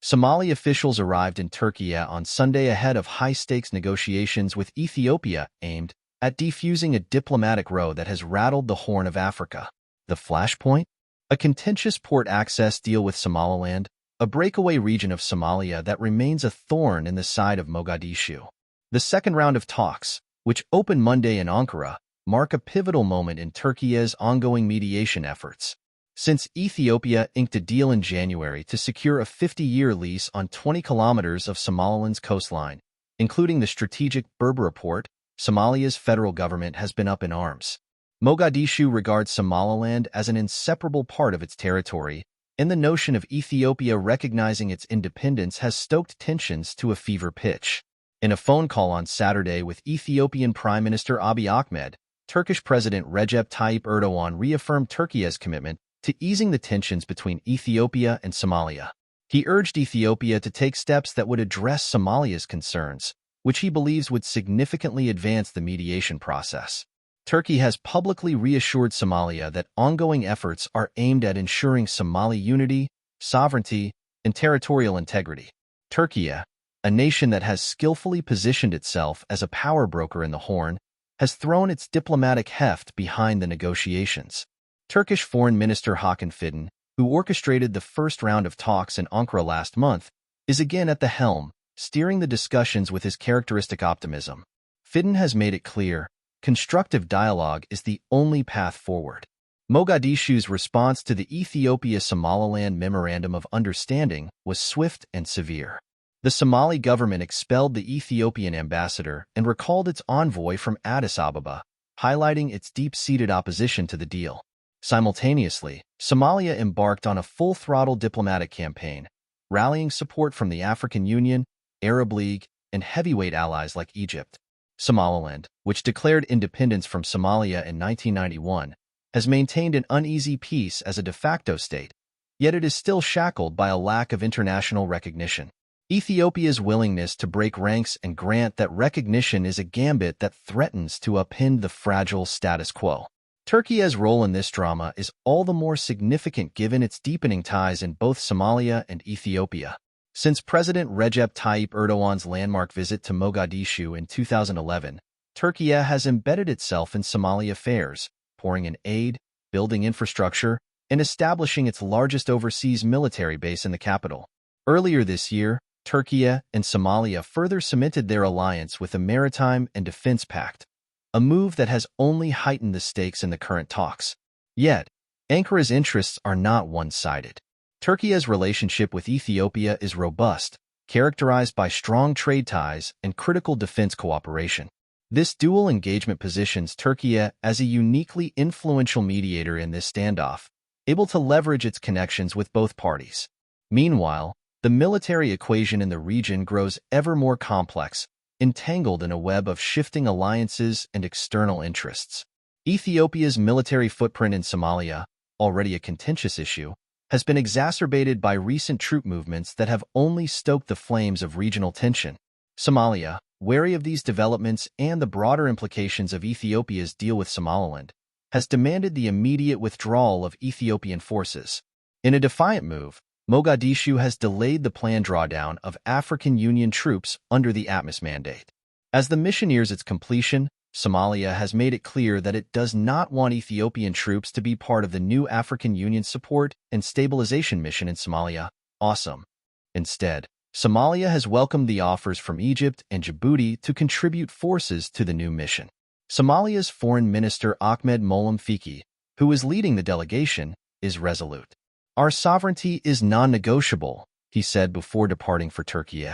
Somali officials arrived in Turkey on Sunday ahead of high-stakes negotiations with Ethiopia aimed at defusing a diplomatic row that has rattled the Horn of Africa. The flashpoint? A contentious port access deal with Somaliland, a breakaway region of Somalia that remains a thorn in the side of Mogadishu. The second round of talks, which opened Monday in Ankara, mark a pivotal moment in Turkey's ongoing mediation efforts. Since Ethiopia inked a deal in January to secure a 50-year lease on 20 kilometers of Somaliland's coastline, including the strategic Berbera port, Somalia's federal government has been up in arms. Mogadishu regards Somaliland as an inseparable part of its territory, and the notion of Ethiopia recognizing its independence has stoked tensions to a fever pitch. In a phone call on Saturday with Ethiopian Prime Minister Abiy Ahmed, Turkish President Recep Tayyip Erdogan reaffirmed Turkey's commitment to easing the tensions between Ethiopia and Somalia. He urged Ethiopia to take steps that would address Somalia's concerns, which he believes would significantly advance the mediation process. Turkey has publicly reassured Somalia that ongoing efforts are aimed at ensuring Somali unity, sovereignty, and territorial integrity. Turkey, a nation that has skillfully positioned itself as a power broker in the Horn, has thrown its diplomatic heft behind the negotiations. Turkish Foreign Minister Hakan Fidan, who orchestrated the first round of talks in Ankara last month, is again at the helm, steering the discussions with his characteristic optimism. Fidan has made it clear, constructive dialogue is the only path forward. Mogadishu's response to the Ethiopia-Somaliland Memorandum of Understanding was swift and severe. The Somali government expelled the Ethiopian ambassador and recalled its envoy from Addis Ababa, highlighting its deep-seated opposition to the deal. Simultaneously, Somalia embarked on a full-throttle diplomatic campaign, rallying support from the African Union, Arab League, and heavyweight allies like Egypt. Somaliland, which declared independence from Somalia in 1991, has maintained an uneasy peace as a de facto state, yet it is still shackled by a lack of international recognition. Ethiopia's willingness to break ranks and grant that recognition is a gambit that threatens to upend the fragile status quo. Turkey's role in this drama is all the more significant given its deepening ties in both Somalia and Ethiopia. Since President Recep Tayyip Erdogan's landmark visit to Mogadishu in 2011, Turkey has embedded itself in Somali affairs, pouring in aid, building infrastructure, and establishing its largest overseas military base in the capital. Earlier this year, Turkey and Somalia further cemented their alliance with a maritime and defense pact, a move that has only heightened the stakes in the current talks. Yet, Ankara's interests are not one-sided. Turkey's relationship with Ethiopia is robust, characterized by strong trade ties and critical defense cooperation. This dual engagement positions Turkey as a uniquely influential mediator in this standoff, able to leverage its connections with both parties. Meanwhile, the military equation in the region grows ever more complex, entangled in a web of shifting alliances and external interests. Ethiopia's military footprint in Somalia, already a contentious issue, has been exacerbated by recent troop movements that have only stoked the flames of regional tension. Somalia, wary of these developments and the broader implications of Ethiopia's deal with Somaliland, has demanded the immediate withdrawal of Ethiopian forces. In a defiant move, Mogadishu has delayed the planned drawdown of African Union troops under the ATMIS mandate. As the mission nears its completion, Somalia has made it clear that it does not want Ethiopian troops to be part of the new African Union support and stabilization mission in Somalia, AWESOM. Instead, Somalia has welcomed the offers from Egypt and Djibouti to contribute forces to the new mission. Somalia's Foreign Minister Ahmed Moalem Fiki, who is leading the delegation, is resolute. "Our sovereignty is non-negotiable," he said before departing for Turkey.